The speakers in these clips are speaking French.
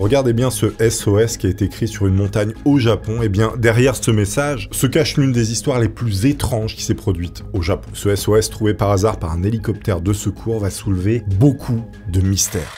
Regardez bien ce SOS qui a été écrit sur une montagne au Japon. Et bien, derrière ce message se cache l'une des histoires les plus étranges qui s'est produite au Japon. Ce SOS trouvé par hasard par un hélicoptère de secours va soulever beaucoup de mystères.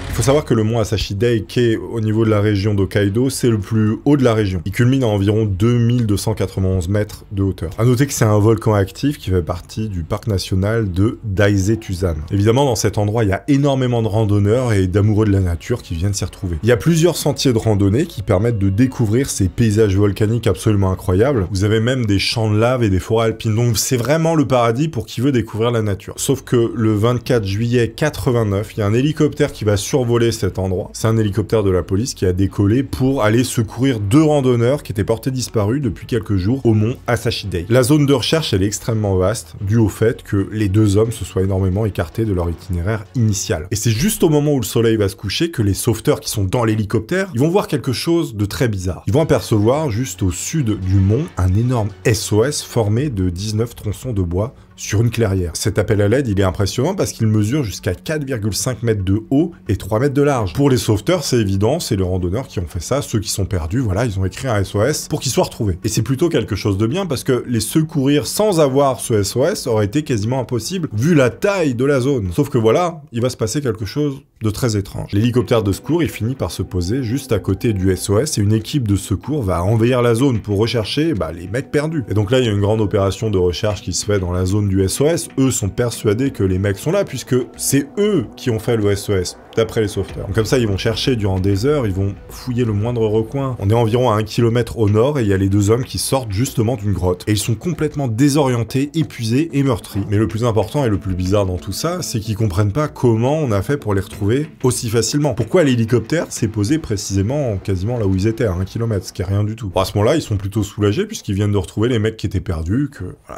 Il faut savoir que le mont Asashidei, qui est au niveau de la région d'Hokkaido, c'est le plus haut de la région. Il culmine à environ 2291 mètres de hauteur. A noter que c'est un volcan actif qui fait partie du parc national de Daise-Tuzan. Évidemment, dans cet endroit, il y a énormément de randonneurs et d'amoureux de la nature qui viennent s'y retrouver. Il y a plusieurs sentiers de randonnée qui permettent de découvrir ces paysages volcaniques absolument incroyables. Vous avez même des champs de lave et des forêts alpines. Donc c'est vraiment le paradis pour qui veut découvrir la nature. Sauf que le 24 juillet 89, il y a un hélicoptère qui va survoler cet endroit. C'est un hélicoptère de la police qui a décollé pour aller secourir 2 randonneurs qui étaient portés disparus depuis quelques jours au mont Asashidei. La zone de recherche, elle est extrêmement vaste, due au fait que les 2 hommes se soient énormément écartés de leur itinéraire initial. Et c'est juste au moment où le soleil va se coucher que les sauveteurs qui sont dans l'hélicoptère, ils vont voir quelque chose de très bizarre. Ils vont apercevoir juste au sud du mont un énorme SOS formé de 19 tronçons de bois sur une clairière. Cet appel à l'aide, il est impressionnant parce qu'il mesure jusqu'à 4,5 mètres de haut et 3 mètres de large. Pour les sauveteurs, c'est évident, c'est les randonneurs qui ont fait ça, ceux qui sont perdus, voilà, ils ont écrit un SOS pour qu'ils soient retrouvés. Et c'est plutôt quelque chose de bien parce que les secourir sans avoir ce SOS aurait été quasiment impossible vu la taille de la zone. Sauf que voilà, il va se passer quelque chose de très étrange. L'hélicoptère de secours, il finit par se poser juste à côté du SOS et une équipe de secours va envahir la zone pour rechercher les mecs perdus. Et donc là, il y a une grande opération de recherche qui se fait dans la zone du SOS. Eux sont persuadés que les mecs sont là puisque c'est eux qui ont fait le SOS. D'après les sauveteurs. Donc comme ça, ils vont chercher durant des heures, ils vont fouiller le moindre recoin. On est environ à 1 km au nord et il y a les 2 hommes qui sortent justement d'une grotte. Et ils sont complètement désorientés, épuisés et meurtris. Mais le plus important et le plus bizarre dans tout ça, c'est qu'ils comprennent pas comment on a fait pour les retrouver aussi facilement. Pourquoi l'hélicoptère s'est posé précisément quasiment là où ils étaient, à 1 km, ce qui est rien du tout. Bon, à ce moment-là, ils sont plutôt soulagés puisqu'ils viennent de retrouver les mecs qui étaient perdus,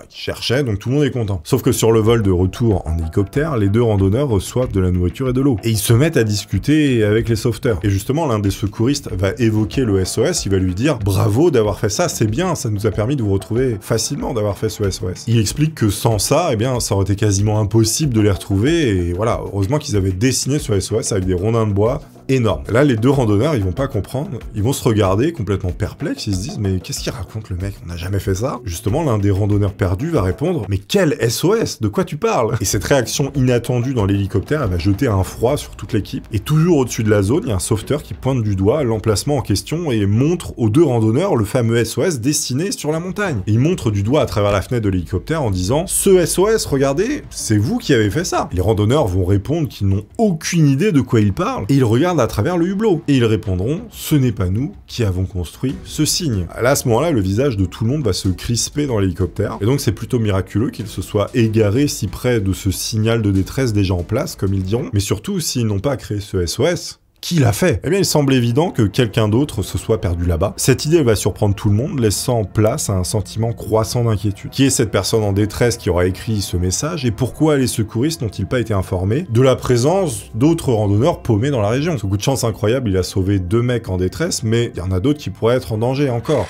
qui cherchaient, donc tout le monde est content. Sauf que sur le vol de retour en hélicoptère, les 2 randonneurs reçoivent de la nourriture et de l'eau. Et ils se mettent à discuter avec les sauveteurs. Et justement, l'un des secouristes va évoquer le SOS, il va lui dire « Bravo d'avoir fait ça, c'est bien, ça nous a permis de vous retrouver facilement d'avoir fait ce SOS. » Il explique que sans ça, eh bien, ça aurait été quasiment impossible de les retrouver, et voilà, heureusement qu'ils avaient dessiné ce SOS avec des rondins de bois énorme. Là, les 2 randonneurs, ils vont pas comprendre, ils vont se regarder complètement perplexes, ils se disent « Mais qu'est-ce qu'il raconte le mec? On n'a jamais fait ça ?» Justement, l'un des randonneurs perdus va répondre « Mais quel SOS? De quoi tu parles ?» Et cette réaction inattendue dans l'hélicoptère, elle va jeter un froid sur toute l'équipe. Et toujours au-dessus de la zone, il y a un sauveteur qui pointe du doigt l'emplacement en question et montre aux 2 randonneurs le fameux SOS dessiné sur la montagne. Et il montre du doigt à travers la fenêtre de l'hélicoptère en disant « Ce SOS, regardez, c'est vous qui avez fait ça !» Les randonneurs vont répondre qu'ils n'ont aucune idée de quoi ils parlent, et ils regardent à travers le hublot. Et ils répondront « Ce n'est pas nous qui avons construit ce signe ». Là, à ce moment-là, le visage de tout le monde va se crisper dans l'hélicoptère. Et donc, c'est plutôt miraculeux qu'ils se soient égarés si près de ce signal de détresse déjà en place, comme ils diront. Mais surtout, s'ils n'ont pas créé ce SOS, qui l'a fait? Eh bien, il semble évident que quelqu'un d'autre se soit perdu là-bas. Cette idée va surprendre tout le monde, laissant place à un sentiment croissant d'inquiétude. Qui est cette personne en détresse qui aura écrit ce message et pourquoi les secouristes n'ont-ils pas été informés de la présence d'autres randonneurs paumés dans la région? Ce coup de chance incroyable, il a sauvé 2 mecs en détresse, mais il y en a d'autres qui pourraient être en danger encore.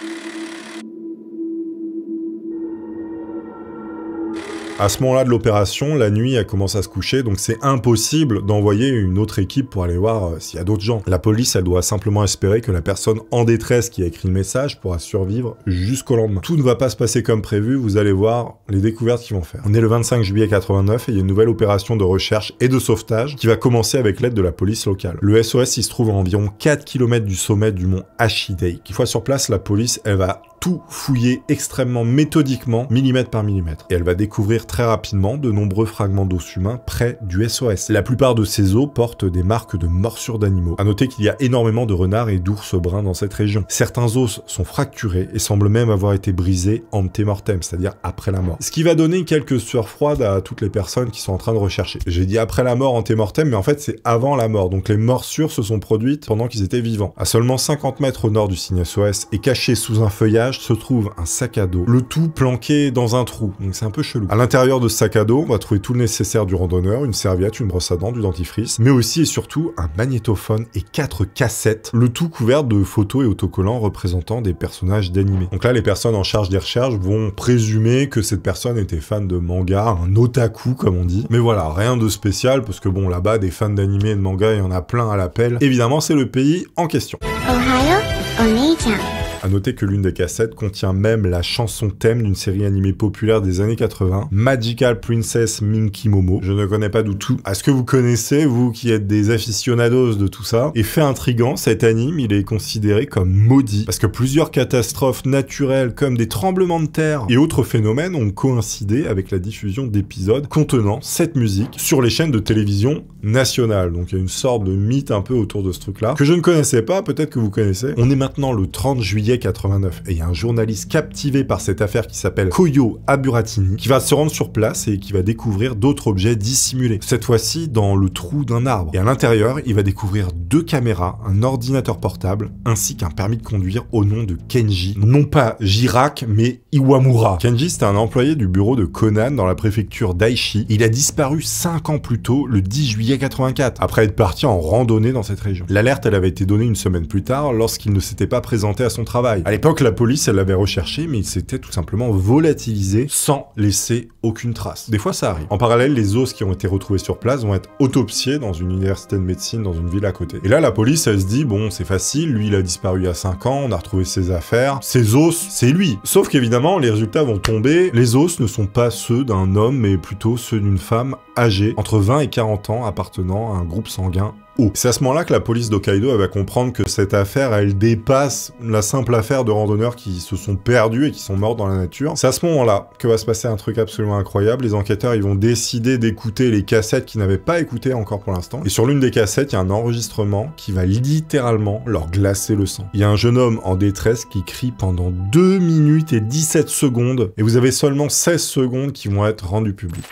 À ce moment-là de l'opération, la nuit elle commence à se coucher, donc c'est impossible d'envoyer une autre équipe pour aller voir s'il y a d'autres gens. La police, elle doit simplement espérer que la personne en détresse qui a écrit le message pourra survivre jusqu'au lendemain. Tout ne va pas se passer comme prévu, vous allez voir les découvertes qu'ils vont faire. On est le 25 juillet 89 et il y a une nouvelle opération de recherche et de sauvetage qui va commencer avec l'aide de la police locale. Le SOS, il se trouve à environ 4 km du sommet du mont Ashidei. Une fois sur place, la police, elle va tout fouiller extrêmement méthodiquement, millimètre par millimètre. Et elle va découvrir très rapidement de nombreux fragments d'os humains près du SOS. La plupart de ces os portent des marques de morsures d'animaux. À noter qu'il y a énormément de renards et d'ours bruns dans cette région. Certains os sont fracturés et semblent même avoir été brisés ante-mortem, c'est-à-dire après la mort. Ce qui va donner quelques sueurs froides à toutes les personnes qui sont en train de rechercher. J'ai dit après la mort ante-mortem, mais en fait c'est avant la mort. Donc les morsures se sont produites pendant qu'ils étaient vivants. À seulement 50 mètres au nord du signe SOS et caché sous un feuillage se trouve un sac à dos. Le tout planqué dans un trou. Donc c'est un peu chelou. À l'intérieur l'intérieur de ce sac à dos, on va trouver tout le nécessaire du randonneur, une serviette, une brosse à dents, du dentifrice, mais aussi et surtout un magnétophone et 4 cassettes, le tout couvert de photos et autocollants représentant des personnages d'animé. Donc là, les personnes en charge des recherches vont présumer que cette personne était fan de manga, un otaku comme on dit. Mais voilà, rien de spécial, parce que bon, là-bas, des fans d'animé et de manga, il y en a plein à l'appel. Évidemment, c'est le pays en question. Ohio, Onei-chan. À noter que l'une des cassettes contient même la chanson thème d'une série animée populaire des années 80, Magical Princess Minky Momo. Je ne connais pas du tout. Est-ce que vous connaissez, vous qui êtes des aficionados de tout ça? Et fait intriguant, cet anime, il est considéré comme maudit, parce que plusieurs catastrophes naturelles comme des tremblements de terre et autres phénomènes ont coïncidé avec la diffusion d'épisodes contenant cette musique sur les chaînes de télévision nationales. Donc il y a une sorte de mythe un peu autour de ce truc-là, que je ne connaissais pas, peut-être que vous connaissez. On est maintenant le 30 juillet 89 et il y a un journaliste captivé par cette affaire qui s'appelle Koyo Aburatini qui va se rendre sur place et qui va découvrir d'autres objets dissimulés, cette fois-ci dans le trou d'un arbre. Et à l'intérieur, il va découvrir 2 caméras, un ordinateur portable ainsi qu'un permis de conduire au nom de Kenji, non pas Jirak mais Iwamura. Kenji, c'était un employé du bureau de Conan dans la préfecture d'Aichi. Il a disparu 5 ans plus tôt, le 10 juillet 84, après être parti en randonnée dans cette région. L'alerte, elle avait été donnée une semaine plus tard lorsqu'il ne s'était pas présenté à son travail. À l'époque, la police, elle l'avait recherché, mais il s'était tout simplement volatilisé sans laisser aucune trace. Des fois, ça arrive. En parallèle, les os qui ont été retrouvés sur place vont être autopsiés dans une université de médecine dans une ville à côté. Et là, la police, elle se dit, bon, c'est facile, lui, il a disparu il y a 5 ans, on a retrouvé ses affaires, ses os, c'est lui. Sauf qu'évidemment, les résultats vont tomber, les os ne sont pas ceux d'un homme, mais plutôt ceux d'une femme âgée, entre 20 et 40 ans, appartenant à un groupe sanguin O. C'est à ce moment-là que la police d'Hokkaido va comprendre que cette affaire, elle dépasse la simple affaire de randonneurs qui se sont perdus et qui sont morts dans la nature. C'est à ce moment-là que va se passer un truc absolument incroyable. Les enquêteurs, ils vont décider d'écouter les cassettes qu'ils n'avaient pas écoutées encore pour l'instant. Et sur l'une des cassettes, il y a un enregistrement qui va littéralement leur glacer le sang. Il y a un jeune homme en détresse qui crie pendant 2 minutes et 17 secondes. Et vous avez seulement 16 secondes qui vont être rendues publiques.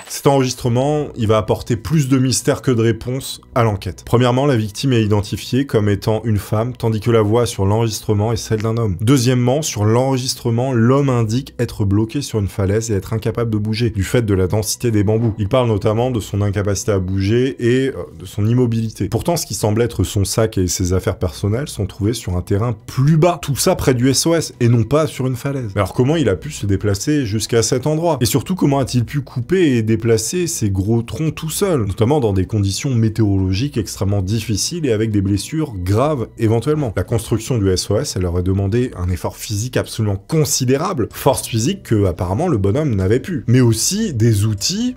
Cet enregistrement, il va apporter plus de mystère que de réponses à l'enquête. Premièrement, la victime est identifiée comme étant une femme, tandis que la voix sur l'enregistrement est celle d'un homme. Deuxièmement, sur l'enregistrement, l'homme indique être bloqué sur une falaise et être incapable de bouger, du fait de la densité des bambous. Il parle notamment de son incapacité à bouger et de son immobilité. Pourtant, ce qui semble être son sac et ses affaires personnelles sont trouvés sur un terrain plus bas. Tout ça près du SOS, et non pas sur une falaise. Mais alors comment il a pu se déplacer jusqu'à cet endroit? Et surtout, comment a-t-il pu couper et déplacer ces gros troncs tout seul, notamment dans des conditions météorologiques extrêmement difficiles et avec des blessures graves éventuellement. La construction du SOS, elle aurait demandé un effort physique absolument considérable, force physique que apparemment le bonhomme n'avait plus, mais aussi des outils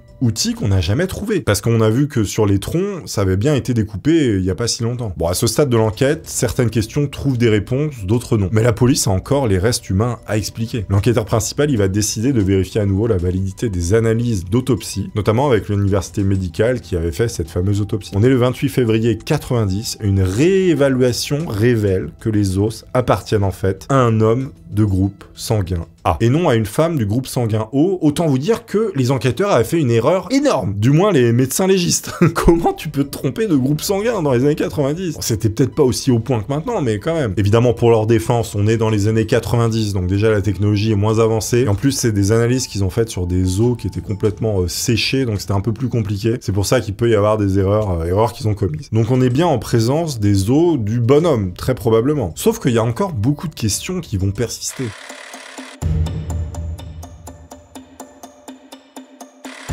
qu'on n'a jamais trouvé. Parce qu'on a vu que sur les troncs, ça avait bien été découpé il y a pas si longtemps. Bon, à ce stade de l'enquête, certaines questions trouvent des réponses, d'autres non. Mais la police a encore les restes humains à expliquer. L'enquêteur principal, il va décider de vérifier à nouveau la validité des analyses d'autopsie, notamment avec l'université médicale qui avait fait cette fameuse autopsie. On est le 28 février 90, et une réévaluation révèle que les os appartiennent en fait à un homme de groupe sanguin A, et non à une femme du groupe sanguin O. Autant vous dire que les enquêteurs avaient fait une erreur énorme, du moins les médecins légistes. Comment tu peux te tromper de groupe sanguin dans les années 90? Bon, c'était peut-être pas aussi au point que maintenant, mais quand même. Évidemment, pour leur défense, on est dans les années 90, donc déjà la technologie est moins avancée. Et en plus, c'est des analyses qu'ils ont faites sur des os qui étaient complètement séchés, donc c'était un peu plus compliqué. C'est pour ça qu'il peut y avoir des erreurs qu'ils ont commises. Donc on est bien en présence des os du bonhomme, très probablement. Sauf qu'il y a encore beaucoup de questions qui vont persister.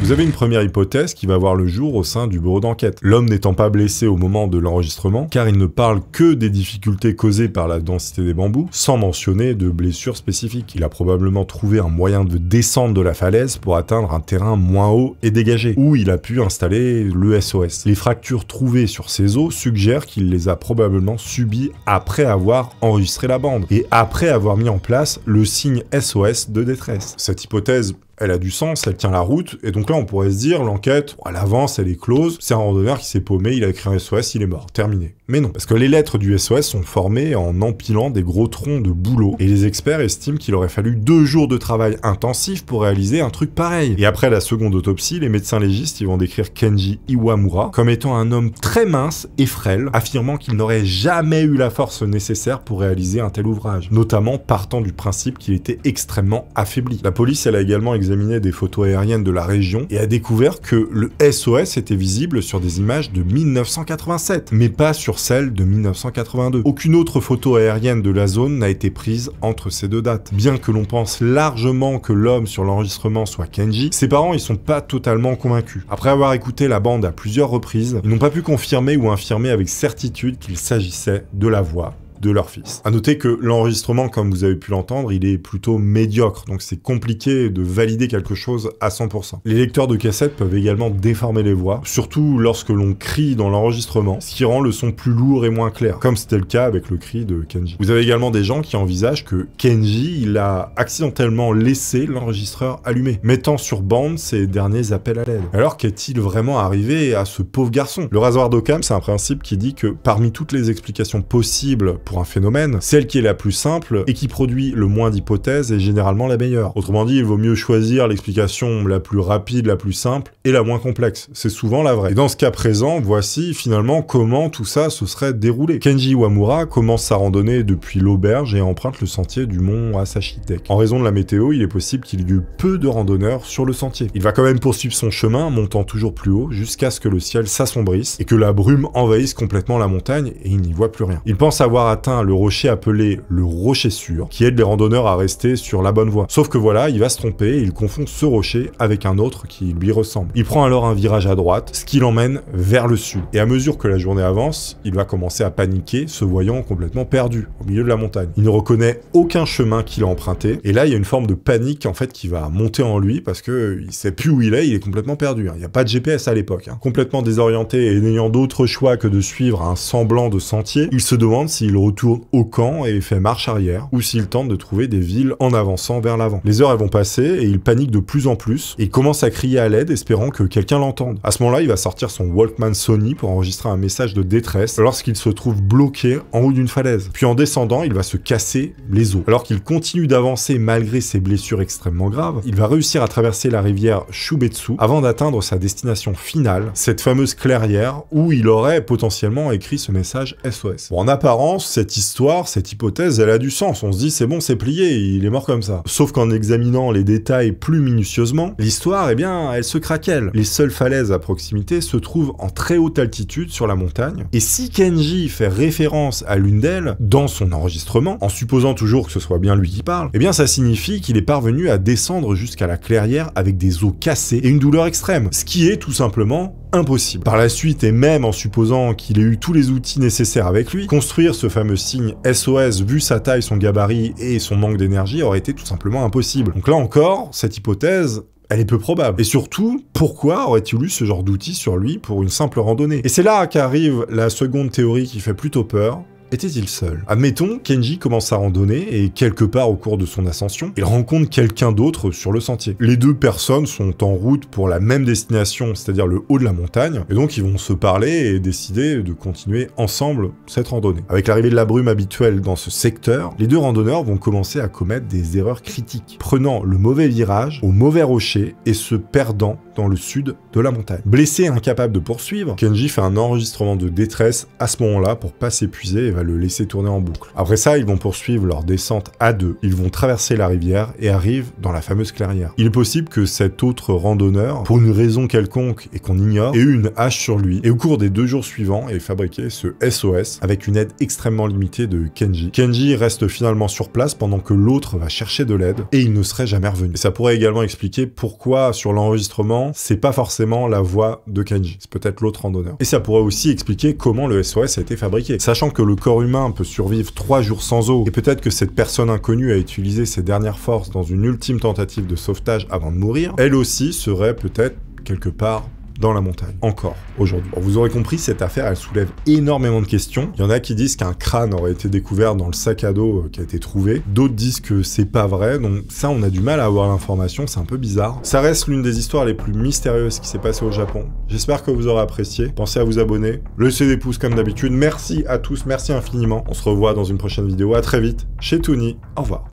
Vous avez une première hypothèse qui va voir le jour au sein du bureau d'enquête. L'homme n'étant pas blessé au moment de l'enregistrement, car il ne parle que des difficultés causées par la densité des bambous, sans mentionner de blessures spécifiques. Il a probablement trouvé un moyen de descendre de la falaise pour atteindre un terrain moins haut et dégagé, où il a pu installer le SOS. Les fractures trouvées sur ses os suggèrent qu'il les a probablement subies après avoir enregistré la bande, et après avoir mis en place le signe SOS de détresse. Cette hypothèse, elle a du sens, elle tient la route, et donc là on pourrait se dire, l'enquête, elle avance, elle est close, c'est un randonneur qui s'est paumé, il a écrit un SOS, il est mort, terminé. Mais non, parce que les lettres du SOS sont formées en empilant des gros troncs de bouleaux, et les experts estiment qu'il aurait fallu 2 jours de travail intensif pour réaliser un truc pareil. Et après la seconde autopsie, les médecins légistes ils vont décrire Kenji Iwamura comme étant un homme très mince et frêle, affirmant qu'il n'aurait jamais eu la force nécessaire pour réaliser un tel ouvrage, notamment partant du principe qu'il était extrêmement affaibli. La police elle a également examiné des photos aériennes de la région et a découvert que le SOS était visible sur des images de 1987, mais pas sur celles de 1982. Aucune autre photo aérienne de la zone n'a été prise entre ces deux dates. Bien que l'on pense largement que l'homme sur l'enregistrement soit Kenji, ses parents ils sont pas totalement convaincus. Après avoir écouté la bande à plusieurs reprises, ils n'ont pas pu confirmer ou infirmer avec certitude qu'il s'agissait de la voix de leur fils. À noter que l'enregistrement, comme vous avez pu l'entendre, il est plutôt médiocre, donc c'est compliqué de valider quelque chose à 100%. Les lecteurs de cassettes peuvent également déformer les voix, surtout lorsque l'on crie dans l'enregistrement, ce qui rend le son plus lourd et moins clair, comme c'était le cas avec le cri de Kenji. Vous avez également des gens qui envisagent que Kenji, il a accidentellement laissé l'enregistreur allumé, mettant sur bande ses derniers appels à l'aide. Alors qu'est-il vraiment arrivé à ce pauvre garçon? Le rasoir d'Occam, c'est un principe qui dit que parmi toutes les explications possibles pour un phénomène, celle qui est la plus simple et qui produit le moins d'hypothèses est généralement la meilleure. Autrement dit, il vaut mieux choisir l'explication la plus rapide, la plus simple et la moins complexe. C'est souvent la vraie. Et dans ce cas présent, voici finalement comment tout ça se serait déroulé. Kenji Iwamura commence sa randonnée depuis l'auberge et emprunte le sentier du mont Asashi Deck. En raison de la météo, il est possible qu'il y ait eu peu de randonneurs sur le sentier. Il va quand même poursuivre son chemin, montant toujours plus haut, jusqu'à ce que le ciel s'assombrisse et que la brume envahisse complètement la montagne et il n'y voit plus rien. Il pense avoir atteint le rocher appelé le rocher sûr, qui aide les randonneurs à rester sur la bonne voie. Sauf que voilà, il va se tromper et il confond ce rocher avec un autre qui lui ressemble. Il prend alors un virage à droite, ce qui l'emmène vers le sud. Et à mesure que la journée avance, il va commencer à paniquer, se voyant complètement perdu au milieu de la montagne. Il ne reconnaît aucun chemin qu'il a emprunté. Et là, il y a une forme de panique en fait qui va monter en lui parce que il sait plus où il est complètement perdu. Il n'y a pas de GPS à l'époque. Complètement désorienté et n'ayant d'autre choix que de suivre un semblant de sentier, il se demande s'il retourne au camp et fait marche arrière, ou s'il tente de trouver des villes en avançant vers l'avant. Les heures elles vont passer et il panique de plus en plus et il commence à crier à l'aide espérant que quelqu'un l'entende. À ce moment-là, il va sortir son Walkman Sony pour enregistrer un message de détresse lorsqu'il se trouve bloqué en haut d'une falaise. Puis en descendant, il va se casser les os. Alors qu'il continue d'avancer malgré ses blessures extrêmement graves, il va réussir à traverser la rivière Shubetsu avant d'atteindre sa destination finale, cette fameuse clairière où il aurait potentiellement écrit ce message SOS. Bon, en apparence, cette histoire, cette hypothèse, elle a du sens. On se dit c'est bon, c'est plié, il est mort comme ça. Sauf qu'en examinant les détails plus minutieusement, l'histoire, eh bien, elle se craquelle. Les seules falaises à proximité se trouvent en très haute altitude sur la montagne. Et si Kenji fait référence à l'une d'elles dans son enregistrement, en supposant toujours que ce soit bien lui qui parle, eh bien ça signifie qu'il est parvenu à descendre jusqu'à la clairière avec des os cassés et une douleur extrême, ce qui est tout simplement impossible. Par la suite, et même en supposant qu'il ait eu tous les outils nécessaires avec lui, construire ce fameux signe SOS vu sa taille, son gabarit et son manque d'énergie aurait été tout simplement impossible. Donc là encore, cette hypothèse, elle est peu probable. Et surtout, pourquoi aurait-il eu ce genre d'outils sur lui pour une simple randonnée? Et c'est là qu'arrive la seconde théorie qui fait plutôt peur. Était-il seul? Admettons, Kenji commence sa randonnée et quelque part au cours de son ascension, il rencontre quelqu'un d'autre sur le sentier. Les deux personnes sont en route pour la même destination, c'est-à-dire le haut de la montagne, et donc ils vont se parler et décider de continuer ensemble cette randonnée. Avec l'arrivée de la brume habituelle dans ce secteur, les deux randonneurs vont commencer à commettre des erreurs critiques, prenant le mauvais virage au mauvais rocher et se perdant dans le sud de la montagne. Blessé et incapable de poursuivre, Kenji fait un enregistrement de détresse à ce moment-là pour pas s'épuiser et va le laisser tourner en boucle. Après ça, ils vont poursuivre leur descente à deux. Ils vont traverser la rivière et arrivent dans la fameuse clairière. Il est possible que cet autre randonneur, pour une raison quelconque et qu'on ignore, ait eu une hache sur lui et au cours des 2 jours suivants ait fabriqué ce SOS avec une aide extrêmement limitée de Kenji. Kenji reste finalement sur place pendant que l'autre va chercher de l'aide et il ne serait jamais revenu. Et ça pourrait également expliquer pourquoi sur l'enregistrement, c'est pas forcément la voix de Kenji, c'est peut-être l'autre randonneur. Et ça pourrait aussi expliquer comment le SOS a été fabriqué. Sachant que le corps humain peut survivre 3 jours sans eau, et peut-être que cette personne inconnue a utilisé ses dernières forces dans une ultime tentative de sauvetage avant de mourir, elle aussi serait peut-être quelque part dans la montagne, encore aujourd'hui. Bon, vous aurez compris, cette affaire, elle soulève énormément de questions. Il y en a qui disent qu'un crâne aurait été découvert dans le sac à dos qui a été trouvé. D'autres disent que c'est pas vrai, donc ça, on a du mal à avoir l'information, c'est un peu bizarre. Ça reste l'une des histoires les plus mystérieuses qui s'est passée au Japon. J'espère que vous aurez apprécié. Pensez à vous abonner, laissez des pouces comme d'habitude. Merci à tous, merci infiniment. On se revoit dans une prochaine vidéo. À très vite chez Tony. Au revoir.